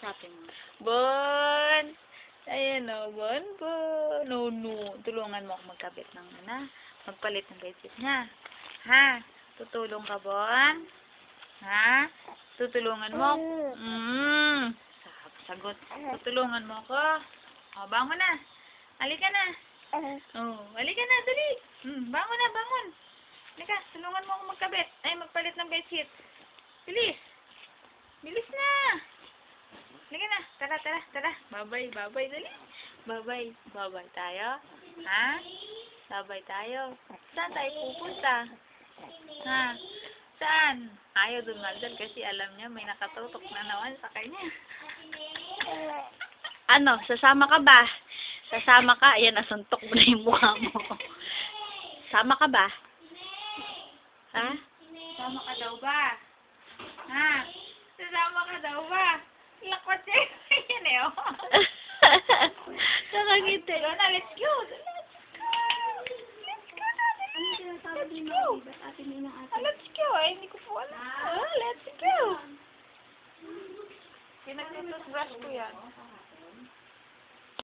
kausapin mo. Bon! Ayan o, Bon. No. Tulungan mo ako magkabit ng magpalit ng bedsheet niya. Ha? Tutulong ka, Bon? Ha? Tutulungan mo? Sagot. Tutulungan mo ako? O, bangon na. Halika na. Halika na, dali. Bangon na, bangon. Halika, tulungan mo ako magkabit. Ay, magpalit ng bedsheet. Bilis. Bilis na. Halika na. Tara. Babay, dali. Babay tayo. Ha? Babay tayo. Saan tayo pupunta? Ha? Saan? Ayaw dumaldal kasi alam niya may nakatutok na naman sa kanya. Ano, sasama ka ba? Sasama ka? Ayan, nasuntok mo na yung mukha mo. Sama ka ba? Ha? Sasama ka daw ba? Ha? Sasama ka daw ba? Lakot siya. Yan eh, oh. Nakangiti. Let's go. Let's go. Ay, hindi ko po alam. Let's go. Pinagtututbrush ko yan.